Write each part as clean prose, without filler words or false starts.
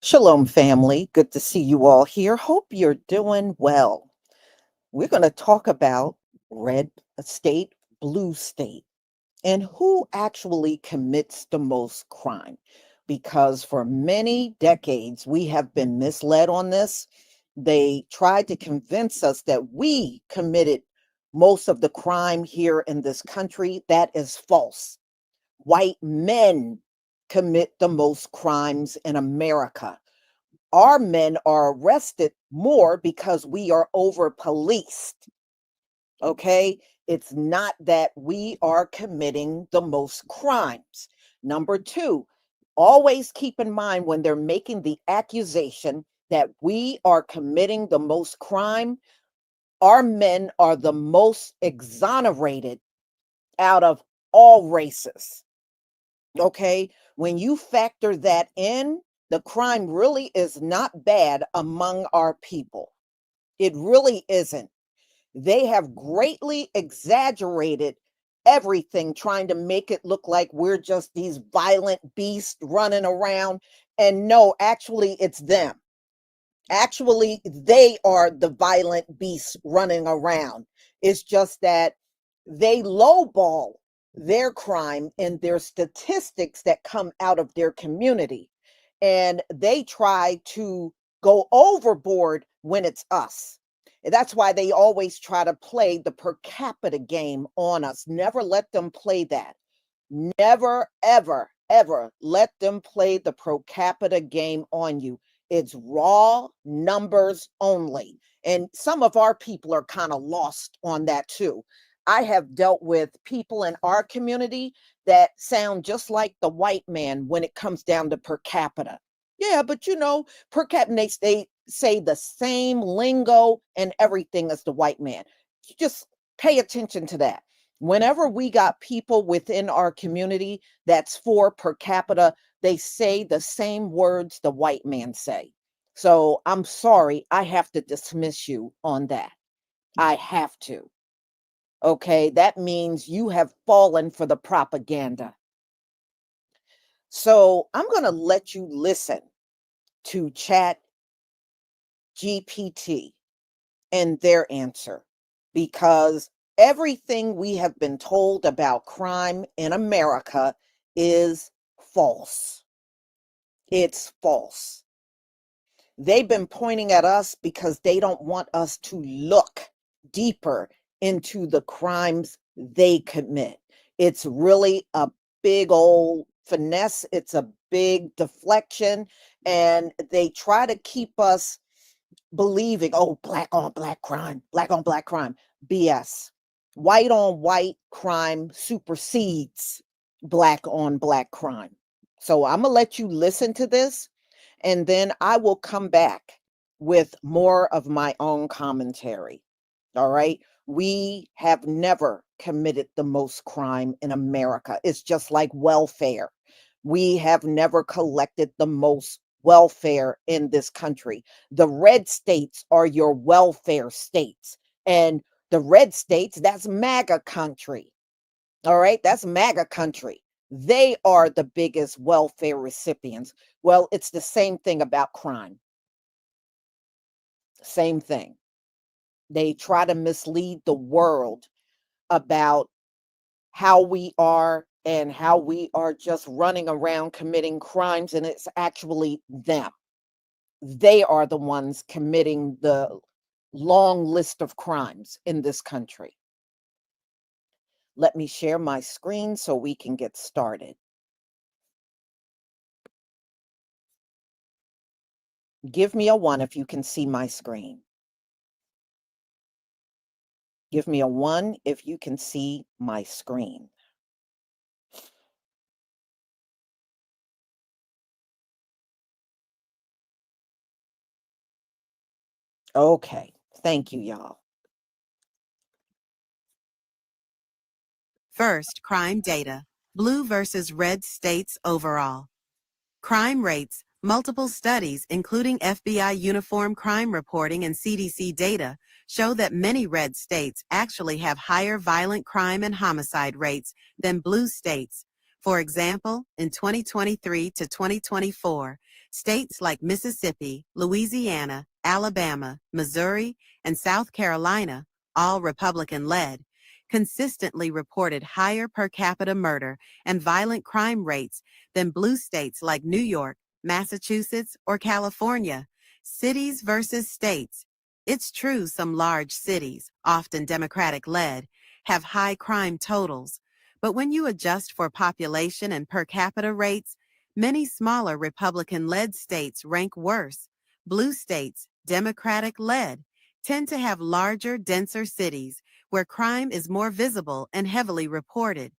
Shalom, family. Good to see you all here. Hope you're doing well. We're going to talk about red state, blue state, and who actually commits the most crime. Because for many decades, we have been misled on this. They tried to convince us that we committed most of the crime here in this country. That is false. White men commit the most crimes in America. Our men are arrested more because we are over policed. Okay. It's not that we are committing the most crimes. Number two, always keep in mind when they're making the accusation that we are committing the most crime, our men are the most exonerated out of all races. Okay. When you factor that in, the crime really is not bad among our people. It really isn't. They have greatly exaggerated everything, trying to make it look like we're just these violent beasts running around. And no, actually, it's them. Actually, they are the violent beasts running around. It's just that they lowball their crime and their statistics that come out of their community. And they try to go overboard when it's us. And that's why they always try to play the per capita game on us. Never let them play that. Never, ever, ever let them play the pro capita game on you. It's raw numbers only. And some of our people are kind of lost on that too. I have dealt with people in our community that sound just like the white man when it comes down to per capita. Yeah, but per capita, they say the same lingo and everything as the white man. Just pay attention to that. Whenever we got people within our community that's for per capita, they say the same words the white man say. So I'm sorry, I have to dismiss you on that. I have to. Okay, that means you have fallen for the propaganda. So I'm going to let you listen to Chat GPT and their answer because everything we have been told about crime in America is false. It's false. They've been pointing at us because they don't want us to look deeper into the crimes they commit. It's really a big old finesse, it's a big deflection, and they try to keep us believing, oh, black on black crime, black on black crime. BS. White on white crime supersedes black on black crime. So I'm going to let you listen to this and then I will come back with more of my own commentary. All right. We have never committed the most crime in America. It's just like welfare. We have never collected the most welfare in this country. The red states are your welfare states. And the red states, that's MAGA country. All right. That's MAGA country. They are the biggest welfare recipients. Well, it's the same thing about crime. Same thing. They try to mislead the world about how we are and how we are just running around committing crimes, and it's actually them. They are the ones committing the long list of crimes in this country. Let me share my screen so we can get started. Give me a 1 if you can see my screen. Give me a 1 if you can see my screen. Okay. Thank you, y'all. First, crime data. Blue versus red states overall. Crime rates. Multiple studies, including FBI uniform crime reporting and CDC data, show that many red states actually have higher violent crime and homicide rates than blue states. For example, in 2023 to 2024, states like Mississippi, Louisiana, Alabama, Missouri, and South Carolina, all Republican-led, consistently reported higher per capita murder and violent crime rates than blue states like New York, Massachusetts, or California. Cities versus states. It's true some large cities, often Democratic-led, have high crime totals, but when you adjust for population and per capita rates, many smaller Republican-led states rank worse. Blue states, Democratic-led, tend to have larger, denser cities where crime is more visible and heavily reported.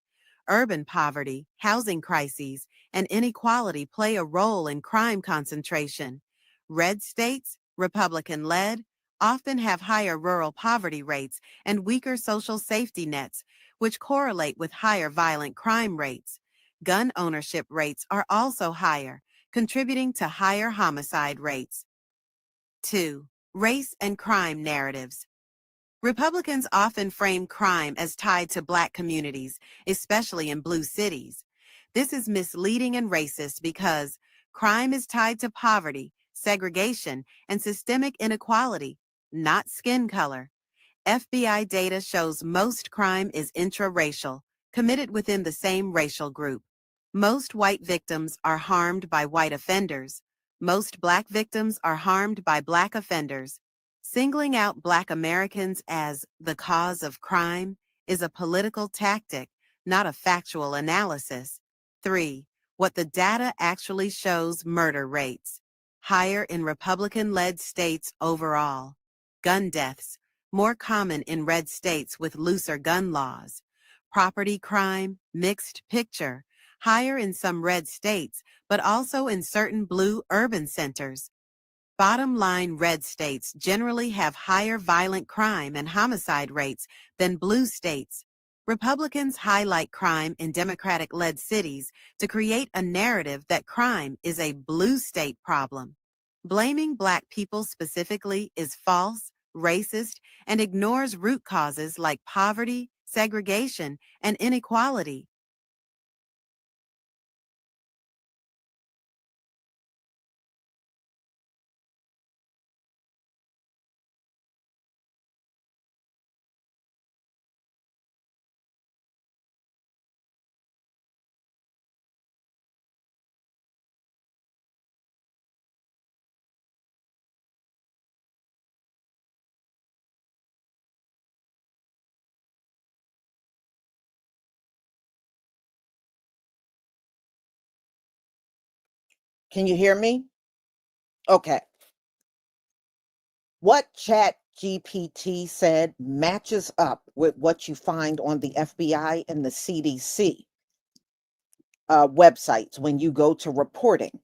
Urban poverty, housing crises, and inequality play a role in crime concentration. Red states, Republican-led, often have higher rural poverty rates and weaker social safety nets, which correlate with higher violent crime rates. Gun ownership rates are also higher, contributing to higher homicide rates. 2. Race and crime narratives. Republicans often frame crime as tied to Black communities, especially in blue cities. This is misleading and racist because crime is tied to poverty, segregation, and systemic inequality, not skin color. FBI data shows most crime is intraracial, committed within the same racial group. Most white victims are harmed by white offenders. Most Black victims are harmed by Black offenders. Singling out Black Americans as the cause of crime is a political tactic, not a factual analysis. 3. What the data actually shows: murder rates. Higher in Republican-led states overall. Gun deaths, more common in red states with looser gun laws. Property crime, mixed picture, higher in some red states, but also in certain blue urban centers. Bottom line, red states generally have higher violent crime and homicide rates than blue states. Republicans highlight crime in Democratic-led cities to create a narrative that crime is a blue state problem. Blaming Black people specifically is false, racist, and ignores root causes like poverty, segregation, and inequality. Can you hear me? Okay. What ChatGPT said matches up with what you find on the FBI and the CDC websites when you go to reporting.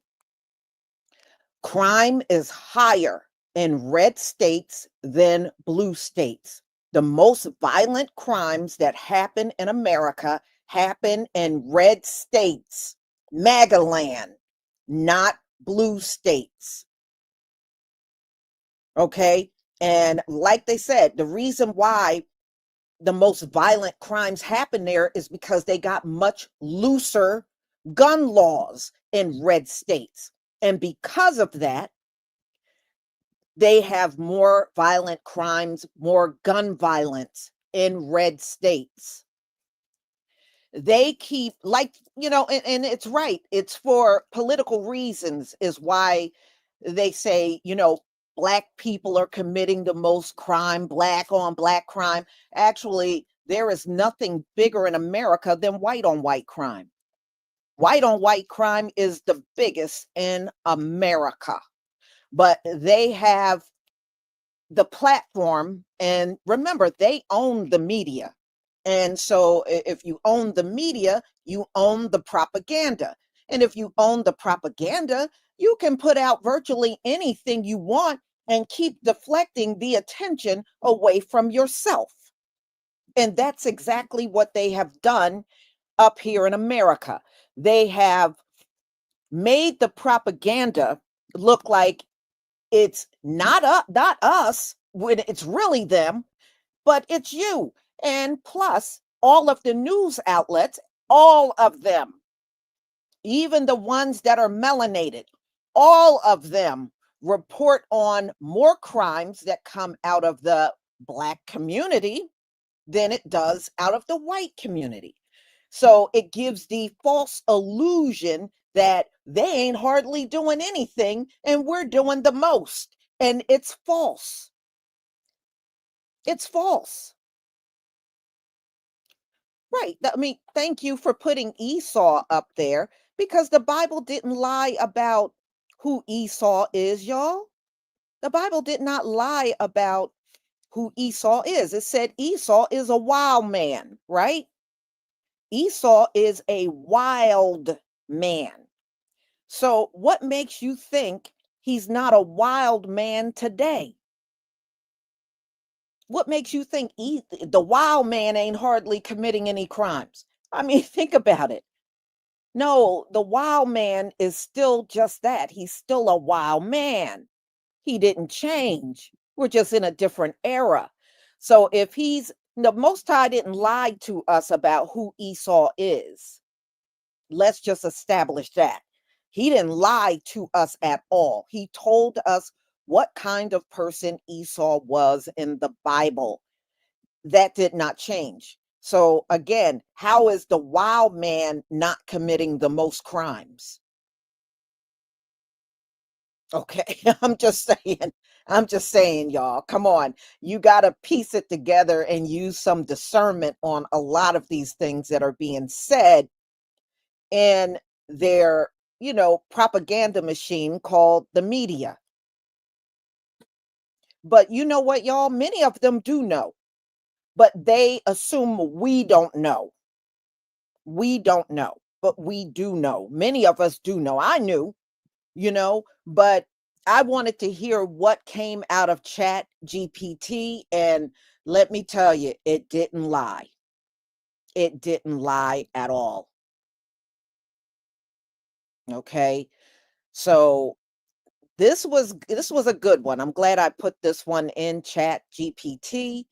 Crime is higher in red states than blue states. The most violent crimes that happen in America happen in red states, MAGA land, not blue states. Okay. And like they said, the reason why the most violent crimes happen there is because they got much looser gun laws in red states. And because of that, they have more violent crimes, more gun violence in red states. They keep, like, and it's right. It's for political reasons, is why they say, Black people are committing the most crime, Black on Black crime. Actually, there is nothing bigger in America than white on white crime. White on white crime is the biggest in America, but they have the platform, and remember, they own the media. And so if you own the media, you own the propaganda. And if you own the propaganda, you can put out virtually anything you want and keep deflecting the attention away from yourself. And that's exactly what they have done up here in America. They have made the propaganda look like it's not us when it's really them, but it's you. And plus, all of the news outlets, all of them even the ones that are melanated, all of them report on more crimes that come out of the Black community than it does out of the white community. So it gives the false illusion that they ain't hardly doing anything and we're doing the most. And it's false. It's false. Right. I mean, thank you for putting Esau up there because the Bible didn't lie about who Esau is, y'all. The Bible did not lie about who Esau is. It said Esau is a wild man, right? Esau is a wild man. So, what makes you think he's not a wild man today? What makes you think the wild man ain't hardly committing any crimes? I mean, think about it. No, the wild man is still just that. He's still a wild man. He didn't change. We're just in a different era. So if he's the Most High didn't lie to us about who Esau is. Let's just establish that. He didn't lie to us at all. He told us what kind of person Esau was in the Bible. That did not change. So again, how is the wild man not committing the most crimes? Okay, I'm just saying, y'all, come on. You got to piece it together and use some discernment on a lot of these things that are being said in their, propaganda machine called the media. But you know what, y'all? Many of them do know, but they assume we don't know. We don't know, but we do know. Many of us do know. I knew, but I wanted to hear what came out of Chat GPT. And let me tell you, it didn't lie. It didn't lie at all. Okay. So this was a good one. I'm glad I put this one in Chat GPT.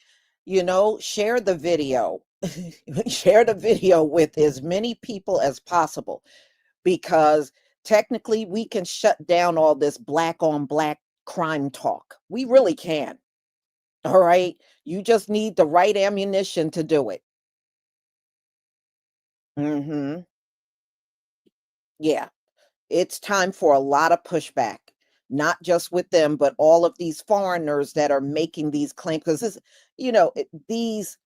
Share the video. Share the video with as many people as possible because technically we can shut down all this black on black crime talk. We really can. All right. You just need the right ammunition to do it. Hmm. Yeah. It's time for a lot of pushback, not just with them, but all of these foreigners that are making these claims. Because these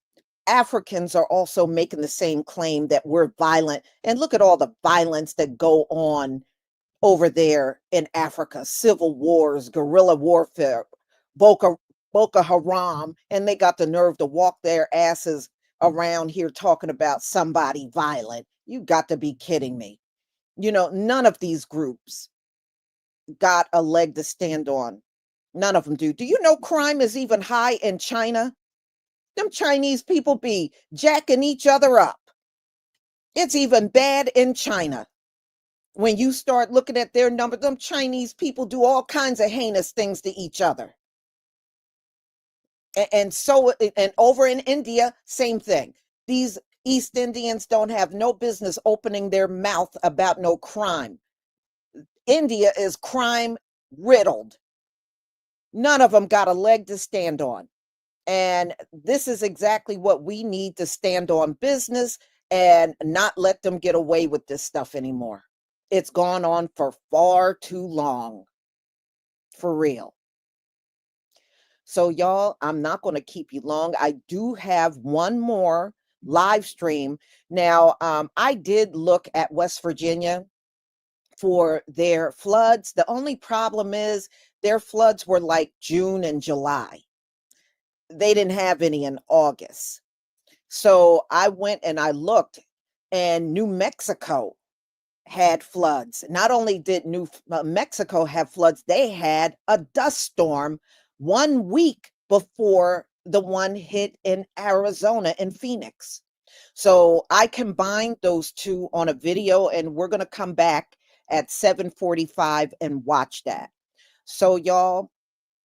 Africans are also making the same claim that we're violent. And look at all the violence that go on over there in Africa, civil wars, guerrilla warfare, Boko, Boko Haram, and they got the nerve to walk their asses around here talking about somebody violent. You got to be kidding me. None of these groups got a leg to stand on. None of them do. Do you know crime is even high in China? Them Chinese people be jacking each other up. It's even bad in China. When you start looking at their numbers, them Chinese people do all kinds of heinous things to each other. And over in India, same thing. These East Indians don't have no business opening their mouth about no crime. India is crime riddled. None of them got a leg to stand on. And this is exactly what we need to stand on business and not let them get away with this stuff anymore. It's gone on for far too long. For real. So, y'all, I'm not going to keep you long. I do have one more live stream. Now, I did look at West Virginia for their floods. The only problem is their floods were like June and July. They didn't have any in August. So I went and I looked, and New Mexico had floods. Not only did New Mexico have floods, they had a dust storm 1 week before the one hit in Arizona in Phoenix. So I combined those two on a video, and we're going to come back at 7:45 and watch that. So y'all,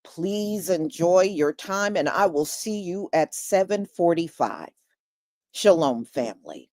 please enjoy your time, and I will see you at 7:45. Shalom, family.